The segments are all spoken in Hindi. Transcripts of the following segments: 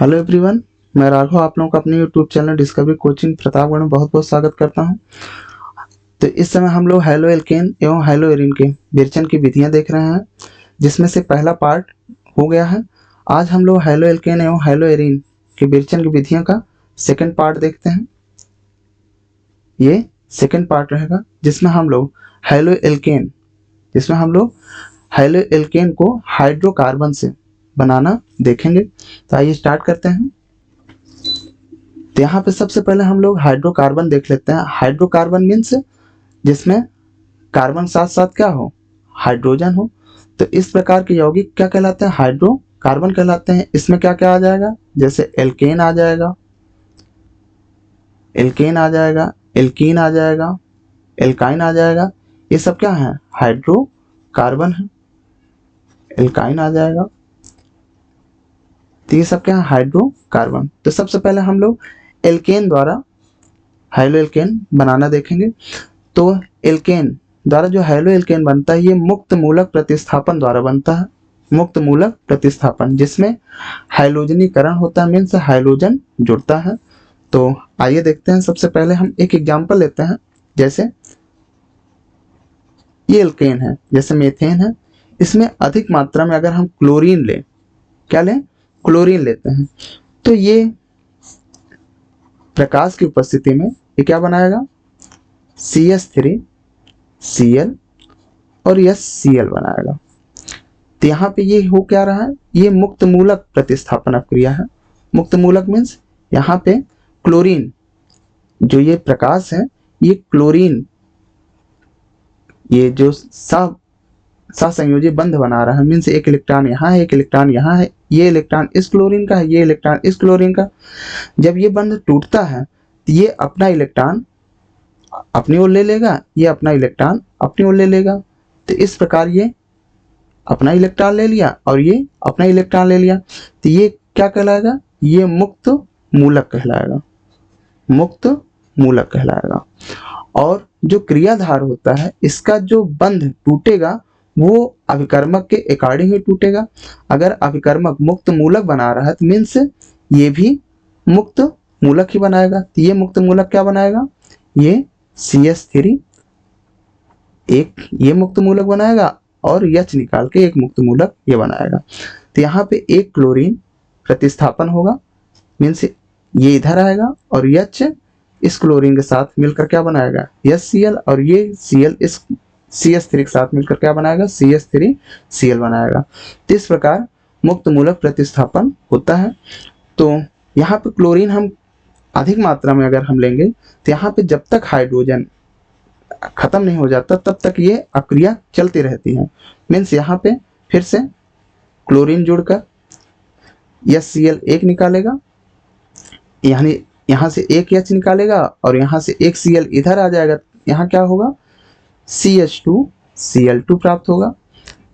हेलो एवरीवन, मैं राघव आप लोगों का अपने YouTube channel discovery coaching Pratapgarh में बहुत बहुत स्वागत करता हूं। तो इस समय हम लोग हाइलो एल्केन एवं हाइलो एरीन के विरेचन की विधियां देख रहे हैं, जिसमें से पहला पार्ट हो गया है। आज हम लोग हाइलो एल्केन एवं हाइलो एरीन के विरेचन की विधियों का सेकेंड पार्ट देखते हैं। ये सेकेंड पार्ट रहेगा जिसमें हम लोग हाइलो एल्केन को हाइड्रोकार्बन से बनाना देखेंगे। तो आइए स्टार्ट करते हैं। तो यहाँ पे सबसे पहले हम लोग हाइड्रोकार्बन देख लेते हैं। हाइड्रोकार्बन मीन्स जिसमें कार्बन साथ साथ क्या हो, हाइड्रोजन हो। तो इस प्रकार के यौगिक क्या कहलाते हैं, हाइड्रोकार्बन कहलाते हैं। इसमें क्या क्या आ जाएगा, जैसे एल्केन आ जाएगा, एल्कीन आ जाएगा, एल्काइन आ जाएगा। ये सब क्या है, हाइड्रोकार्बन है। एल्काइन आ जाएगा, तो ये सब क्या है, हाइड्रोकार्बन। तो सबसे पहले हम लोग एल्केन द्वारा हाइलो एल्केन बनाना देखेंगे। तो एल्केन द्वारा जो हाइलो एल्केन बनता है, ये मुक्त मूलक प्रतिस्थापन द्वारा बनता है। मुक्त मूलक प्रतिस्थापन जिसमें हाइलोजनीकरण होता है, मीन्स हाइलोजन जुड़ता है। तो आइए देखते हैं। सबसे पहले हम एक एग्जांपल लेते हैं। जैसे ये एल्केन है, जैसे मीथेन है। इसमें अधिक मात्रा में अगर हम क्लोरीन लें, क्या लें, क्लोरीन लेते हैं, तो ये प्रकाश की उपस्थिति में ये क्या बनाएगा, CH3Cl और HCl बनाएगा। तो यहाँ पे ये हो क्या रहा है, ये मुक्त मूलक प्रतिस्थापन क्रिया है। मुक्त मूलक मीन्स यहाँ पे क्लोरीन, जो ये प्रकाश है, ये क्लोरीन, ये जो सहसंयोजी बंध बना रहा है, मीन्स एक इलेक्ट्रॉन यहाँ है, एक इलेक्ट्रॉन यहाँ है, ये इलेक्ट्रॉन इस क्लोरीन का है, ये इलेक्ट्रॉन इस क्लोरीन का। जब ये बंध टूटता है तो ये अपना इलेक्ट्रॉन अपनी ओर ले लेगा, ये अपना इलेक्ट्रॉन अपनी ओर ले लेगा। तो इस प्रकार ये अपना इलेक्ट्रॉन ले लिया और ये अपना इलेक्ट्रॉन ले लिया। तो ये क्या कहलाएगा, ये मुक्त मूलक कहलाएगा, मुक्त मूलक कहलाएगा। और जो क्रियाधार होता है, इसका जो बंध टूटेगा वो अभिकर्मक के अकॉर्डिंग ही टूटेगा। अगर अभिकर्मक मुक्त मूलक बना रहा है तो मीन्स ये भी मुक्त मूलक ही बनाएगा। तो ये मुक्त मूलक क्या बनाएगा, ये CH3 एक ये मुक्त मूलक बनाएगा और H निकाल के एक मुक्त मूलक ये बनाएगा। तो यहाँ पे एक क्लोरीन प्रतिस्थापन होगा, मीन्स ये इधर आएगा और H इस क्लोरीन के साथ मिलकर क्या बनाएगा, HCl, और ये Cl इस CH3 के साथ मिलकर क्या बनाएगा, CH3Cl बनाएगा। तो इस प्रकार मुक्त मूलक प्रतिस्थापन होता है। तो यहाँ पे क्लोरीन हम अधिक मात्रा में अगर हम लेंगे तो यहाँ पे जब तक हाइड्रोजन खत्म नहीं हो जाता तब तक ये अक्रिया चलती रहती है। मीन्स यहाँ पे फिर से क्लोरीन जुड़कर HCl एक निकालेगा, यानी यहाँ से एक H निकालेगा और यहाँ से एक Cl इधर आ जाएगा। यहाँ क्या होगा, CH2Cl2 प्राप्त होगा।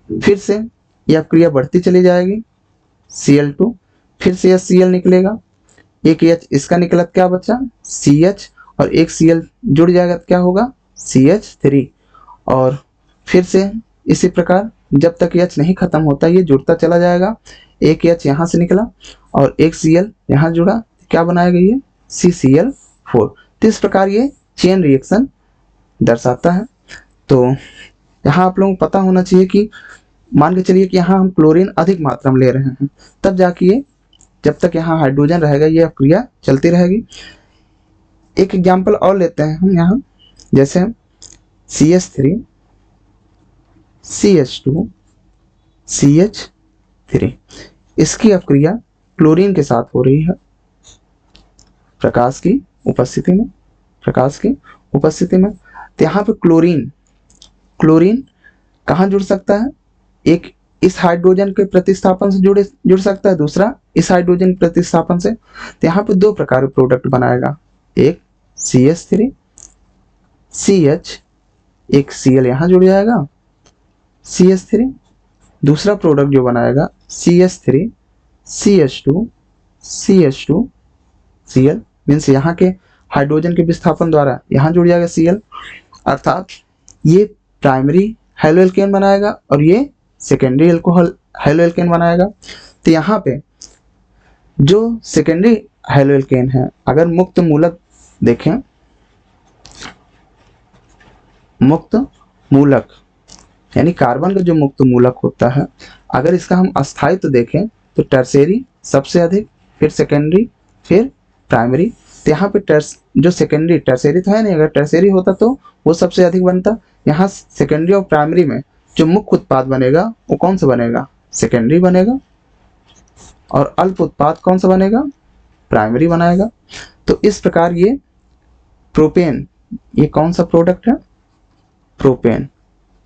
फिर से यह क्रिया बढ़ती चली जाएगी, Cl2, फिर से HCl निकलेगा, एक H इसका निकला, क्या बचा, CH, और एक Cl जुड़ जाएगा तो क्या होगा, CH3। और फिर से इसी प्रकार जब तक H नहीं खत्म होता ये जुड़ता चला जाएगा। एक H यहाँ से निकला और एक Cl यहाँ जुड़ा, क्या बनाएगा ये, CCl4। तो इस प्रकार ये चेन रिएक्शन दर्शाता है। तो यहाँ आप लोगों को पता होना चाहिए कि मान के चलिए कि यहाँ हम क्लोरीन अधिक मात्रा में ले रहे हैं, तब जाके ये जब तक यहाँ हाइड्रोजन रहेगा ये क्रिया चलती रहेगी। एक एग्जांपल और लेते हैं हम यहाँ, जैसे CH3 CH2 CH3, इसकी अपक्रिया क्लोरीन के साथ हो रही है प्रकाश की उपस्थिति में। तो यहाँ पे क्लोरीन कहाँ जुड़ सकता है, एक इस हाइड्रोजन के प्रतिस्थापन से जुड़ सकता है, दूसरा इस हाइड्रोजन प्रतिस्थापन से। तो यहाँ पे दो प्रकार के प्रोडक्ट बनाएगा, एक CH3 CH, एक Cl यहाँ जुड़ जाएगा CH3, दूसरा प्रोडक्ट जो बनाएगा CH3 CH2 CH2 Cl, means यहाँ के हाइड्रोजन के विस्थापन द्वारा यहाँ जुड़ जाएगा Cl। अर्थात ये प्राइमरी हाइलो एल्केन बनाएगा और ये सेकेंडरी हाइलो एल्केन बनाएगा। तो यहाँ पे जो सेकेंडरी हैलोएल्केन है, अगर मुक्त मूलक देखें, मुक्त मूलक यानी कार्बन का जो मुक्त मूलक होता है, अगर इसका हम अस्थायित्व देखें तो टर्शियरी सबसे अधिक, फिर सेकेंडरी, फिर प्राइमरी। तो यहाँ पे जो सेकेंडरी, टर्शियरी तो है नहीं, अगर टर्शियरी होता तो वो सबसे अधिक बनता। यहाँ सेकेंडरी और प्राइमरी में जो मुख्य उत्पाद बनेगा वो कौन सा बनेगा? सेकेंडरी बनेगा। और अल्प उत्पाद कौन सा बनेगा? प्राइमरी बनाएगा। तो इस प्रकार ये प्रोपेन, ये कौन सा प्रोडक्ट है? प्रोपेन।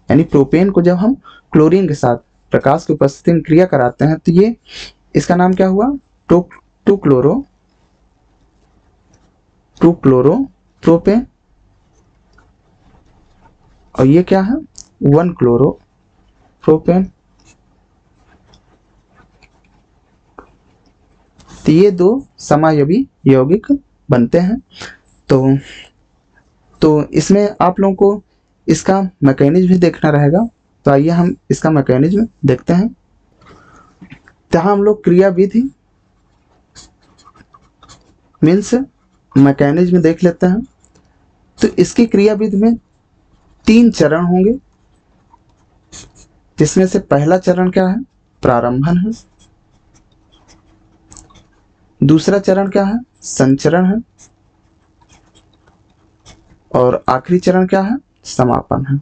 यानी प्रोपेन को जब हम क्लोरीन के साथ प्रकाश की उपस्थिति में क्रिया कराते हैं तो ये, इसका नाम क्या हुआ? Two chloro propane. और ये क्या है? 1 क्लोरो प्रोपेन। तो ये दो समायवी यौगिक बनते हैं। तो इसमें आप लोगों को इसका मैकेनिज्म भी देखना रहेगा। तो आइए हम इसका मैकेनिज्म देखते हैं। जहाँ हम लोग क्रियाविधि मीन्स मैकेनिज्म देख लेते हैं। तो इसकी क्रियाविधि में 3 चरण होंगे, जिसमें से पहला चरण क्या है? प्रारंभन है। दूसरा चरण क्या है? संचरण है। और आखिरी चरण क्या है? समापन है।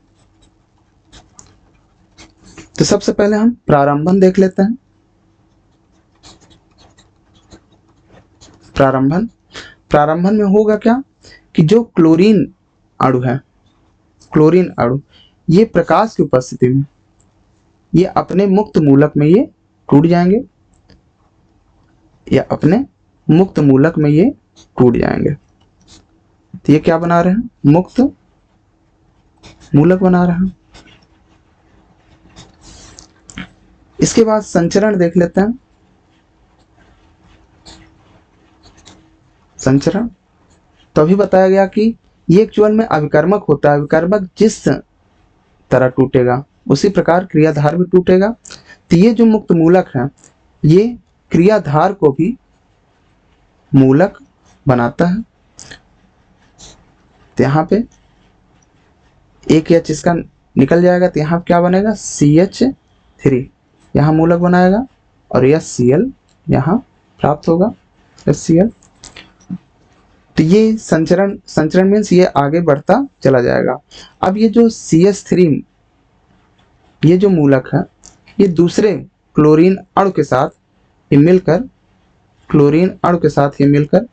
तो सबसे पहले हम प्रारंभन देख लेते हैं। प्रारंभन में होगा क्या कि जो क्लोरीन अणु है, क्लोरीन अणु, ये प्रकाश की उपस्थिति में ये अपने मुक्त मूलक में ये टूट जाएंगे, या अपने मुक्त मूलक में ये टूट जाएंगे। तो ये क्या बना रहे हैं? मुक्त मूलक बना रहे हैं। इसके बाद संचरण देख लेते हैं। संचरण तो अभी बताया गया कि ये एक्चुअल में अविकर्मक होता है। अविकर्मक जिस तरह टूटेगा उसी प्रकार क्रियाधार भी टूटेगा। तो ये जो मुक्त मूलक है ये क्रियाधार को भी मूलक बनाता है। तो यहाँ पे एक एच इसका निकल जाएगा, तो यहाँ क्या बनेगा? CH3 यहाँ मूलक बनाएगा, और यह Cl यहाँ प्राप्त होगा, HCl। तो ये संचरण मीन्स ये आगे बढ़ता चला जाएगा। अब ये जो CH3 ये जो मूलक है ये दूसरे क्लोरीन अणु के साथ ये मिलकर, क्लोरीन अणु के साथ ये मिलकर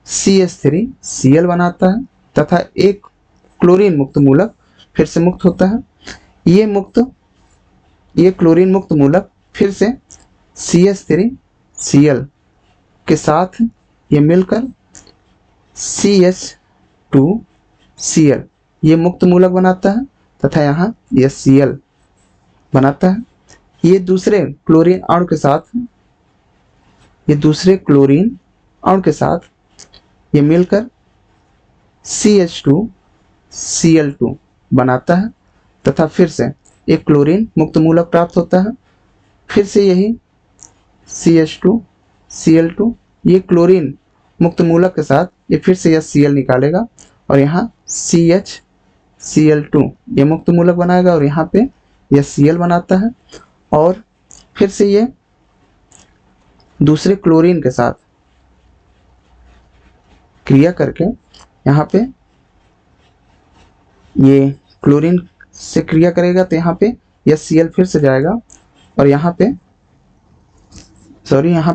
CH3Cl बनाता है, तथा एक क्लोरीन मुक्त मूलक फिर से मुक्त होता है। ये क्लोरीन मुक्त मूलक फिर से CH3Cl के साथ ये मिलकर CH2Cl ये मुक्त मूलक बनाता है, तथा यहाँ ये Cl बनाता है। ये दूसरे क्लोरीन अणु के साथ ये मिलकर CH2Cl2 बनाता है, तथा फिर से एक क्लोरीन मुक्त मूलक प्राप्त होता है। फिर से यही CH2Cl2 ये क्लोरीन मुक्त मूलक के साथ ये फिर से यह Cl निकालेगा, और यहाँ CHCl2 ये मुक्त मूलक बनाएगा, और यहाँ पे यह Cl बनाता है। और फिर से ये दूसरे क्लोरीन के साथ क्रिया करके यहाँ पे ये क्लोरीन से क्रिया करेगा, तो यहाँ पे यह Cl फिर से जाएगा, और यहाँ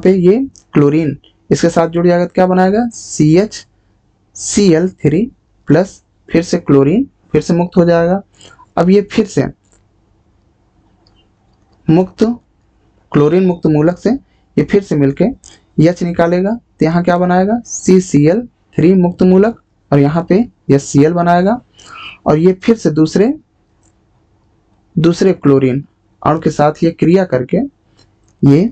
पे ये क्लोरीन इसके साथ जुड़ जाएगा, तो क्या बनाएगा? CHCl3 प्लस फिर से क्लोरीन फिर से मुक्त हो जाएगा। अब ये फिर से क्लोरीन मुक्त मूलक से ये फिर से मिलके H निकालेगा, तो यहाँ क्या बनाएगा? CCl3 मुक्त मूलक, और यहाँ पे यह Cl बनाएगा, और ये फिर से दूसरे क्लोरीन अणु के साथ ये क्रिया करके ये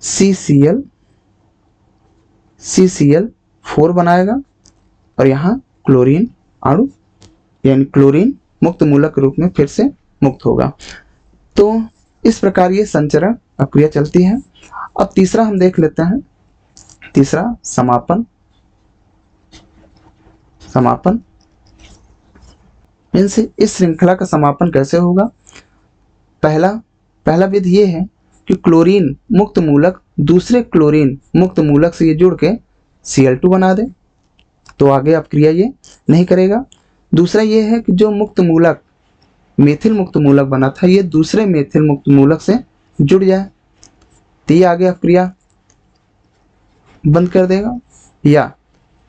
CCl4 बनाएगा, और यहाँ क्लोरीन अणु यानी क्लोरीन मुक्त मूलक के रूप में फिर से मुक्त होगा। तो इस प्रकार ये संचरण अक्रिया चलती है। अब तीसरा हम देख लेते हैं, तीसरा समापन। समापन मीन्स इस श्रृंखला का समापन कैसे होगा। पहला विधि ये है कि क्लोरीन मुक्त मूलक दूसरे क्लोरीन मुक्त मूलक से ये जुड़ के Cl2 बना दे, तो आगे अपक्रिया ये नहीं करेगा। दूसरा ये है कि जो मुक्त मूलक मेथिल मुक्त मूलक बना था ये दूसरे मेथिल मुक्त मूलक से जुड़ जाए, तो ये आगे अपक्रिया बंद कर देगा। या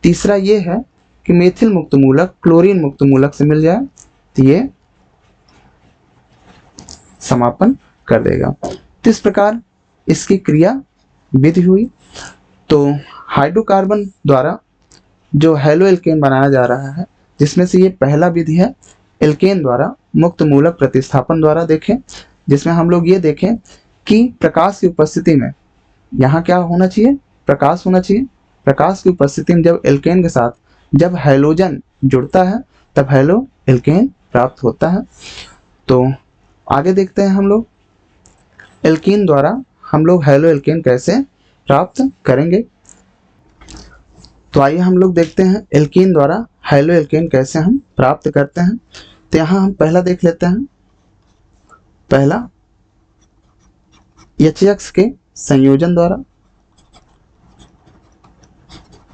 तीसरा ये है कि मेथिल मुक्त मूलक क्लोरीन मुक्त मूलक से मिल जाए, तो ये समापन कर देगा। तो इस प्रकार इसकी क्रिया विधि हुई। तो हाइड्रोकार्बन द्वारा जो हैलो एल्केन बनाया जा रहा है, जिसमें से ये पहला विधि है एल्केन द्वारा मुक्त मूलक प्रतिस्थापन द्वारा देखें, जिसमें हम लोग ये देखें कि प्रकाश की उपस्थिति में यहाँ क्या होना चाहिए, प्रकाश होना चाहिए। प्रकाश की उपस्थिति में जब एल्केन के साथ जब हैलोजन जुड़ता है तब हैलो एल्केन प्राप्त होता है। तो आगे देखते हैं हम लोग एल्कीन द्वारा हम लोग हैलो एल्केन कैसे प्राप्त करेंगे। तो आइए हम लोग देखते हैं एल्कीन द्वारा हैलो एल्केन कैसे हम प्राप्त करते हैं। तो यहाँ हम पहला देख लेते हैं, पहला HX के संयोजन द्वारा,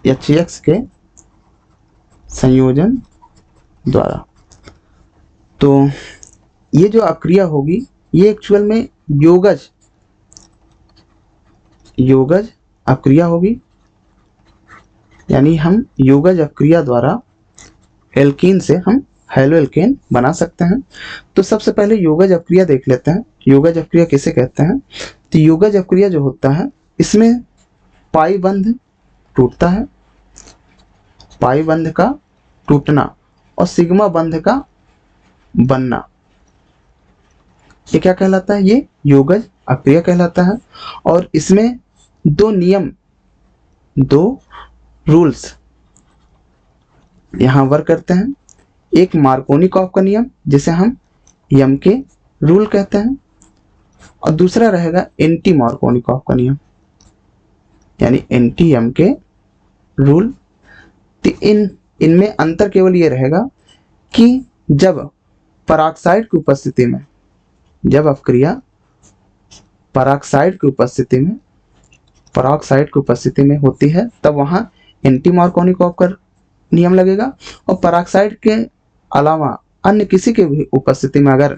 HX के संयोजन द्वारा। तो ये जो अक्रिया होगी ये एक्चुअल में योगज अक्रिया होगी, यानी हम योगज अक्रिया द्वारा एल्कीन से हम हैलो एल्केन बना सकते हैं। तो सबसे पहले योगज अक्रिया देख लेते हैं, योगज अक्रिया किसे कहते हैं। तो योगज अक्रिया जो होता है इसमें पाई बंध टूटता है, पाई बंध का टूटना और सिग्मा बंध का बनना, ये क्या कहलाता है, ये योगज अक्रिया कहलाता है। और इसमें दो नियम, दो रूल्स यहाँ वर्क करते हैं। एक मार्कोनिकॉफ का नियम जिसे हम यम के रूल कहते हैं, और दूसरा रहेगा एंटी मार्कोनिकॉफ का नियम यानी एंटी यम के रूल। तो इनमें अंतर केवल ये रहेगा कि जब पराक्साइड की उपस्थिति में, जब अपक्रिया पराक्साइड की उपस्थिति में होती है तब वहां एंटी मार्कोनिकॉफ का नियम लगेगा, और पराक्साइड के अलावा अन्य किसी के भी उपस्थिति में अगर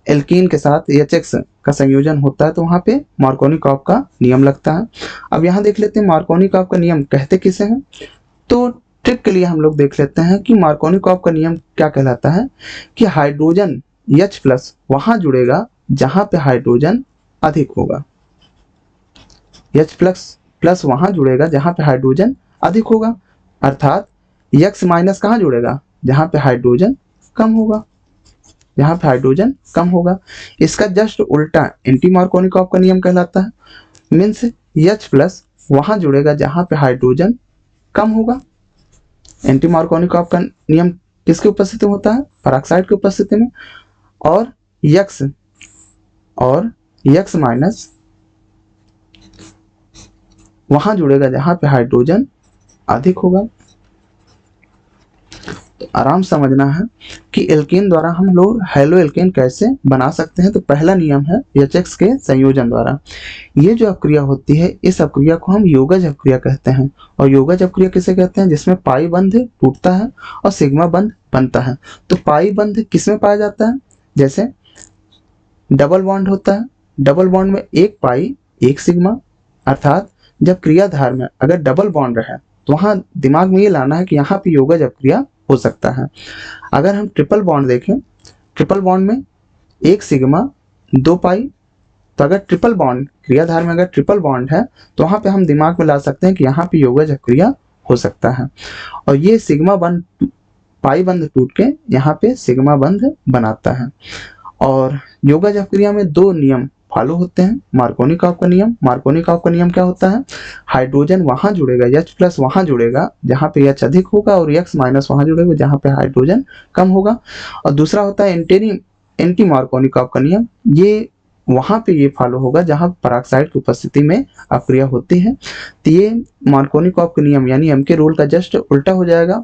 एल्कीन के साथ HX का संयोजन होता है तो वहां पे मार्कोनिकॉफ का नियम लगता है। अब यहाँ देख लेते हैं मार्कोनिकॉफ का नियम कहते किसे हैं। तो ट्रिक के लिए हम लोग देख लेते हैं कि मार्कोनिकॉफ का नियम क्या कहलाता है कि हाइड्रोजन H+ वहां जुड़ेगा जहां पे हाइड्रोजन अधिक होगा, H+ वहां जुड़ेगा जहां पे हाइड्रोजन अधिक होगा, अर्थात X- कहाँ जुड़ेगा, जहां पे हाइड्रोजन कम होगा, जहां पे हाइड्रोजन कम होगा। इसका जस्ट उल्टा एंटी मार्कोनिकॉफ का नियम कहलाता है, मीन्स H+ वहां जुड़ेगा जहां पे हाइड्रोजन कम होगा। एंटी मार्कोनिकॉफ का नियम किसकी उपस्थिति में होता है, पराक्साइड की उपस्थिति में, और X- वहां जुड़ेगा जहां पे हाइड्रोजन अधिक होगा। तो आराम समझना है कि एल्केन द्वारा हम लोग हैलो एल्केन कैसे बना सकते हैं। तो पहला नियम है HX के संयोजन द्वारा। ये जो अपक्रिया होती है इस अपक्रिया को हम योगज अपक्रिया कहते हैं। और योगज अपक्रिया किसे कहते हैं, जिसमें पाई बंध टूटता है और सिग्मा बंध बनता है। तो पाई बंध किसमें पाया जाता है, जैसे डबल बॉन्ड होता है, डबल बॉन्ड में एक पाई एक सिग्मा, अर्थात जब क्रियाधार में अगर डबल बॉन्ड रहे तो वहां दिमाग में ये लाना है कि यहाँ पे योगज अपक्रिया हो सकता है। अगर हम ट्रिपल बॉन्ड देखें, ट्रिपल बॉन्ड में एक सिग्मा दो पाई, तो अगर ट्रिपल बॉन्ड क्रियाधार में अगर ट्रिपल बॉन्ड है तो वहां पे हम दिमाग में ला सकते हैं कि यहाँ पे योगज अपक्रिया हो सकता है। और ये सिग्मा बंध पाई बंध टूट के यहाँ पे सिग्मा बंध बनाता है। और योगज अपक्रिया में दो नियम फॉलो होते हैं। मार्कोनिकॉफ का नियम, मार्कोनिकॉफ का नियम क्या होता है, हाइड्रोजन वहां जुड़ेगा, H+ वहां जुड़ेगा जहां पे H अधिक होगा, और X- वहां जुड़ेगा जहां पे हाइड्रोजन कम होगा। और दूसरा होता है एंटी मार्कोनिकॉफ का नियम, ये वहां पे ये फॉलो होगा जहां पेरोक्साइड की उपस्थिति में अपक्रिया होती है। तो ये मार्कोनिकॉफ के नियम यानी एम के रूल का जस्ट उल्टा हो जाएगा।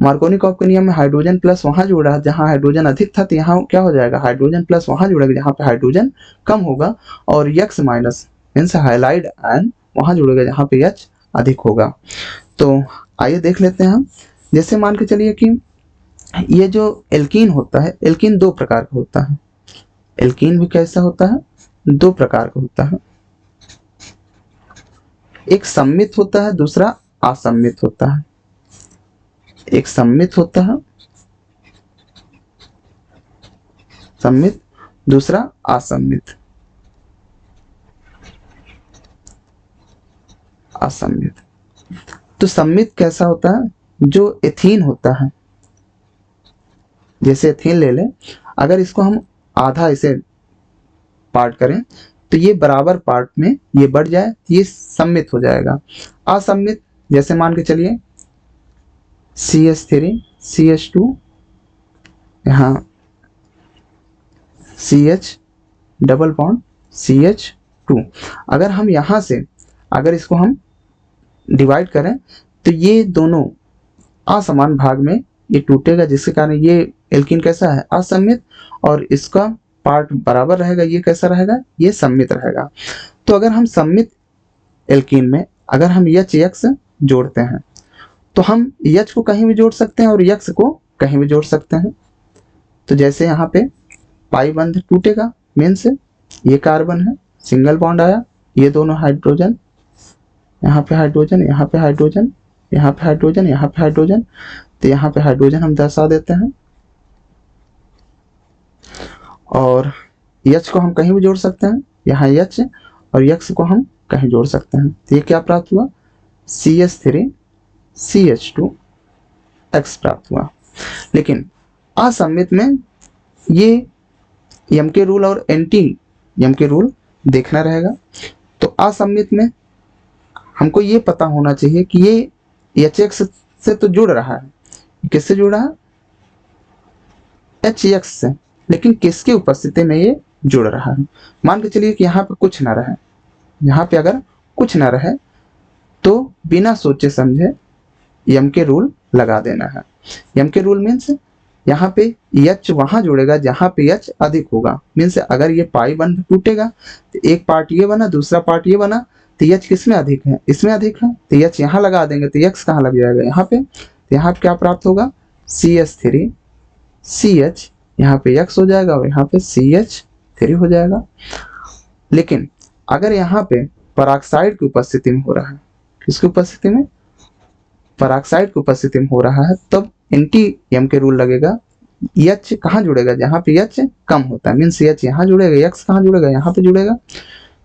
मार्कोनिकॉफ के नियम में हाइड्रोजन प्लस वहां जुड़ा जहां हाइड्रोजन अधिक था, तो यहाँ क्या हो जाएगा, हाइड्रोजन प्लस वहां जुड़ेगा जहां पे हाइड्रोजन कम होगा, और x minus means halide ion वहां जुड़ेगा जहां पे एच अधिक होगा। तो आइए देख लेते हैं हम। जैसे मान के चलिए कि ये जो एल्कीन होता है, एल्कीन दो प्रकार का होता है। एल्कीन भी कैसा होता है, दो प्रकार का होता है। एक सम्मित होता है, दूसरा असम्मित होता है। एक सम्मित होता है सम्मित, दूसरा असम्मित। असम्मित तो सम्मित कैसा होता है, जो एथीन होता है, जैसे एथीन ले लें, अगर इसको हम आधा इसे पार्ट करें तो ये बराबर पार्ट में ये बढ़ जाए, ये सम्मित हो जाएगा। असम्मित जैसे मान के चलिए CH3 CH2, यहाँ CH डबल बॉन्ड CH2, अगर हम यहाँ से अगर इसको हम डिवाइड करें तो ये दोनों असमान भाग में ये टूटेगा, जिसके कारण ये एल्कीन कैसा है, असम्मित, और इसका पार्ट बराबर रहेगा, ये कैसा रहेगा, ये सम्मित रहेगा। तो अगर हम सम्मित एल्कीन में अगर हम यक्स जोड़ते हैं तो हम यच को कहीं भी जोड़ सकते हैं और यक्स को कहीं भी जोड़ सकते हैं। तो जैसे यहाँ पे पाई बंध टूटेगा, मीन्स ये कार्बन है, सिंगल बॉन्ड आया, ये दोनों हाइड्रोजन, यहाँ पे हाइड्रोजन, यहाँ पे हाइड्रोजन, यहाँ पे हाइड्रोजन, यहाँ पे हाइड्रोजन, तो यहाँ पे हाइड्रोजन हम दर्शा देते हैं। और यच को हम कहीं भी जोड़ सकते हैं, यहाँ यच, और यक्स को हम कहीं जोड़ सकते हैं। तो ये क्या प्राप्त हुआ, CH3 CH2 X प्राप्त हुआ। लेकिन असम्मित में ये यम के रूल और एंटी यम के रूल देखना रहेगा। तो असम्मित में हमको ये पता होना चाहिए कि ये HX से तो जुड़ रहा है, किससे जुड़ा है, HX से, लेकिन किसकी उपस्थिति में ये जुड़ रहा है। मान के चलिए कि यहाँ पे कुछ ना रहे, यहाँ पे अगर कुछ ना रहे तो बिना सोचे समझे यम के रूल लगा देना है। यम के रूल मीन्स यहाँ पे एच वहां जुड़ेगा जहां पे एच अधिक होगा, मीन्स अगर ये पाई बंध टूटेगा तो एक पार्ट ये बना, दूसरा पार्ट ये बना, तो एच किसमें अधिक है, इसमें अधिक है, तो एच यहाँ लगा देंगे तो एक्स कहाँ लग जाएगा, यहाँ पे। तो यहाँ पे क्या प्राप्त होगा, CH3 CH, यहाँ पे एक्स हो जाएगा और यहाँ पे CH3 हो जाएगा। लेकिन अगर यहाँ पे पेरोक्साइड की उपस्थिति में हो रहा है, किसकी उपस्थिति में, पेरोक्साइड की उपस्थिति में हो रहा है, तब एंटी यम के रूल लगेगा। एच कहाँ जुड़ेगा, जहाँ पे एच कम होता है, मीन्स एच यहाँ जुड़ेगा, एक्स कहाँ जुड़ेगा, यहाँ पे जुड़ेगा,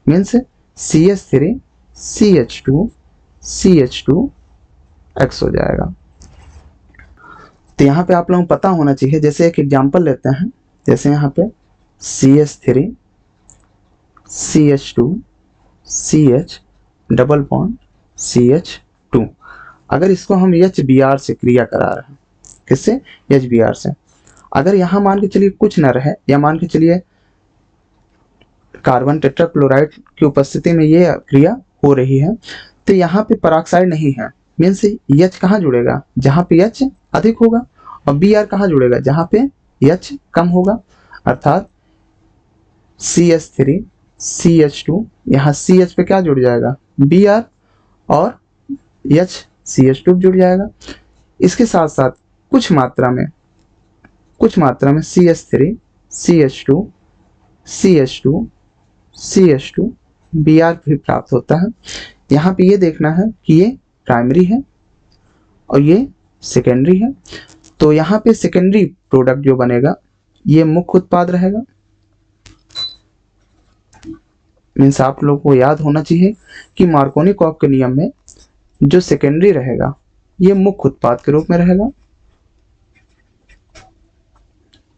means CH3 CH2 CH2 X हो जाएगा। तो यहाँ पे आप लोगों को पता होना चाहिए, जैसे एक एग्जांपल लेते हैं, जैसे यहाँ पे CH3 CH2 CH double bond CH2, अगर इसको हम HBr से क्रिया करा रहे हैं, किससे, HBr से, अगर यहाँ मान के चलिए कुछ ना रहे, या मान के चलिए कार्बन टेट्राक्लोराइड की उपस्थिति में ये क्रिया हो रही है, तो यहाँ पे पेरोक्साइड नहीं है, मीन्स H कहाँ जुड़ेगा, जहाँ पे H अधिक होगा, और Br कहाँ जुड़ेगा, जहाँ पे H कम होगा, अर्थात CH3 CH2, यहाँ CH पे क्या जुड़ जाएगा, Br, और H CH2 जुड़ जाएगा। इसके साथ साथ कुछ मात्रा में CH3 CH2 CH2 CH2 Br भी प्राप्त होता है। यहाँ पे ये देखना है कि ये प्राइमरी है और ये सेकेंडरी है। तो यहाँ पे सेकेंडरी प्रोडक्ट जो बनेगा ये मुख्य उत्पाद रहेगा, मीन्स आप लोगों को याद होना चाहिए कि मार्कोनिकॉफ के नियम में जो सेकेंडरी रहेगा ये मुख्य उत्पाद के रूप में रहेगा,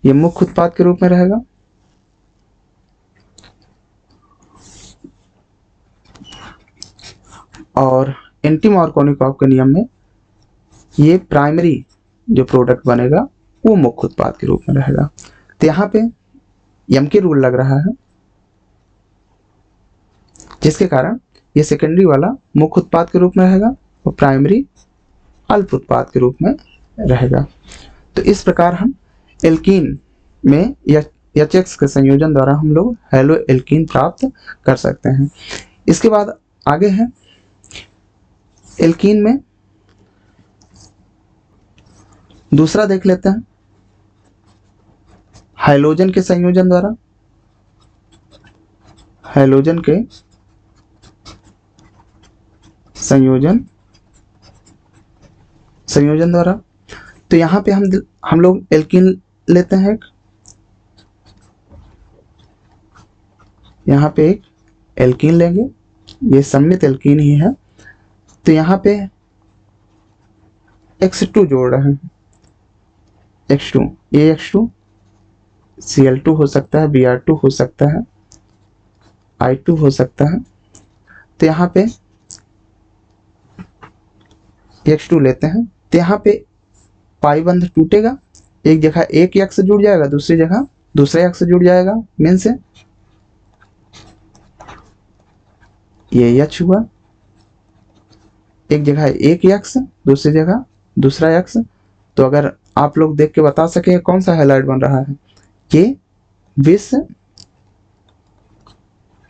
ये मुख्य उत्पाद के रूप में रहेगा। और एंटी मार्कोनिकॉफ के नियम में ये प्राइमरी जो प्रोडक्ट बनेगा वो मुख्य उत्पाद के रूप में रहेगा। तो यहाँ पे यम के रूल लग रहा है, जिसके कारण ये सेकेंडरी वाला मुख्य उत्पाद के रूप में रहेगा और प्राइमरी अल्प उत्पाद के रूप में रहेगा। तो इस प्रकार हम एल्कीन में एच के संयोजन द्वारा हम लोग हैलो एल्कीन प्राप्त कर सकते हैं। इसके बाद आगे है एल्कीन में दूसरा देख लेते हैं, हाइलोजन के संयोजन द्वारा, हाइलोजन के संयोजन द्वारा। तो यहाँ पे हम लोग एल्कीन लेते हैं, यहाँ पे एक एल्कीन लेंगे, ये सममित एल्कीन ही है। तो यहाँ पे X2 जोड़ रहे हैं, X2, ये X2 Cl2 हो सकता है, Br2 हो सकता है, I2 हो सकता है। तो यहाँ पे X2 लेते हैं, तो यहाँ पे पाई बंध टूटेगा, एक जगह एक यक्ष जुड़ जाएगा, दूसरी जगह दूसरा यक्ष जुड़ जाएगा मेन से, ये यक्ष हुआ, एक जगह एक यक्ष दूसरी जगह दूसरा यक्ष। तो अगर आप लोग देख के बता सके कौन सा हैलाइड बन रहा है, ये विस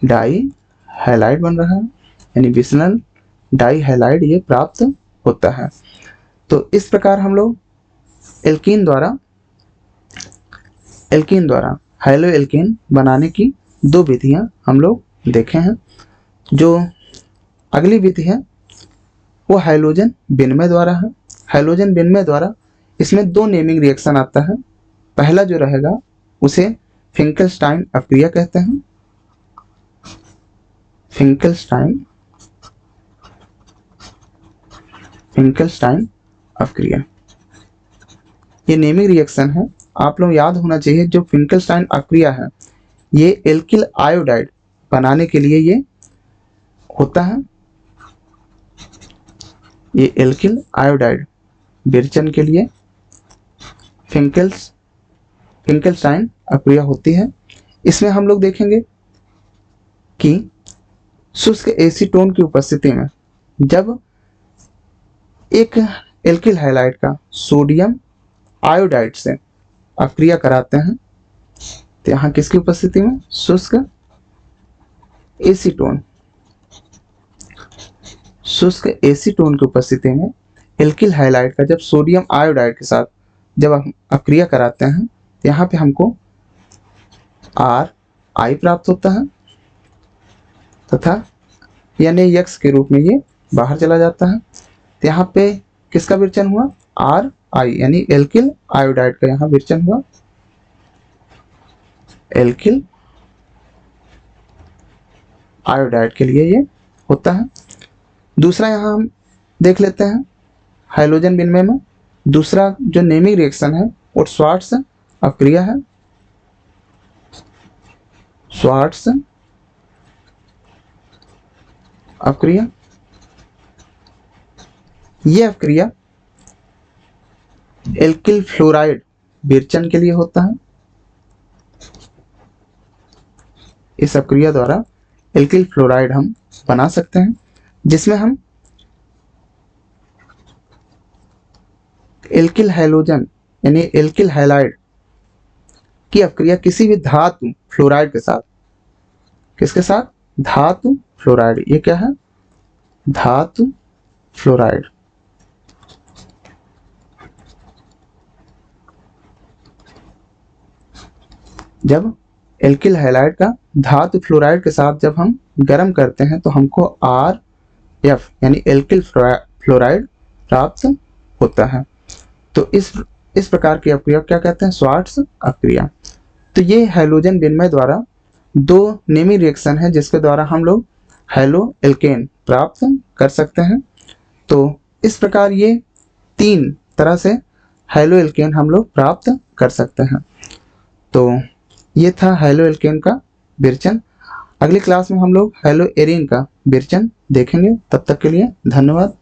डाई हैलाइड बन रहा है, यानी विसनल डाई हैलाइड ये प्राप्त होता है। तो इस प्रकार हम लोग एल्कीन द्वारा हैलो एल्कीन बनाने की दो विधियां हम लोग देखे हैं। जो अगली विधि है वो हाइलोजन विनिमय द्वारा है। हाइलोजन विनिमय द्वारा इसमें दो नेमिंग रिएक्शन आता है। पहला जो रहेगा उसे फिंकलस्टाइन अपक्रिया कहते हैं, फिंकलस्टाइन अपक्रिया, ये नेमिंग रिएक्शन है। आप लोग याद होना चाहिए, जो फिंकलस्टाइन अपक्रिया है ये एल्किल आयोडाइड बनाने के लिए ये होता है, ये एल्किल आयोडाइड विरचन के लिए फिंकलस्टाइन अपक्रिया होती है। इसमें हम लोग देखेंगे कि शुष्क एसीटोन की उपस्थिति में जब एक एल्किल हैलाइड का सोडियम आयोडाइड से अपक्रिया कराते हैं, तो यहाँ किसकी उपस्थिति में, शुष्क एसीटोन की उपस्थिति में एल्किल हैलाइड का जब सोडियम आयोडाइड के साथ जब हम अपक्रिया कराते हैं, तो यहाँ पे हमको RI प्राप्त होता है तथा यानी यक्स के रूप में ये बाहर चला जाता है। तो यहाँ पे किसका विरचन हुआ, RI यानी एल्किल आयोडाइड का यहाँ विरचन हुआ, एल्किल आयोडाइड के लिए ये होता है। दूसरा यहाँ हम देख लेते हैं हाइलोजन विनिमय में दूसरा जो नेमिंग रिएक्शन है वो श्वार्ट्ज अपक्रिया है। श्वार्ट्ज अपक्रिया, ये अपक्रिया एल्किल फ्लोराइड विरचन के लिए होता है। इस अपक्रिया द्वारा एल्किल फ्लोराइड हम बना सकते हैं, जिसमें हम एल्किल हैलोजन यानी एल्किल हैलाइड की अपक्रिया किसी भी धातु फ्लोराइड के साथ, किसके साथ, धातु फ्लोराइड, ये क्या है, धातु फ्लोराइड, जब एल्किल हैलाइड का धातु फ्लोराइड के साथ जब हम गर्म करते हैं तो हमको RF यानी एल्किल फ्लोराइड प्राप्त होता है। तो इस प्रकार की अपक्रिया क्या कहते हैं, श्वार्ट्ज अपक्रिया। तो ये हाइलोजन विनिमय द्वारा दो नेमिंग रिएक्शन है जिसके द्वारा हम लोग हैलो एल्केन प्राप्त कर सकते हैं। तो इस प्रकार ये तीन तरह से हैलो एल्केन हम लोग प्राप्त कर सकते हैं। तो ये था हैलो एल्केन का विरचन। अगली क्लास में हम लोग हैलो एरीन का विरचन देखेंगे। तब तक के लिए धन्यवाद।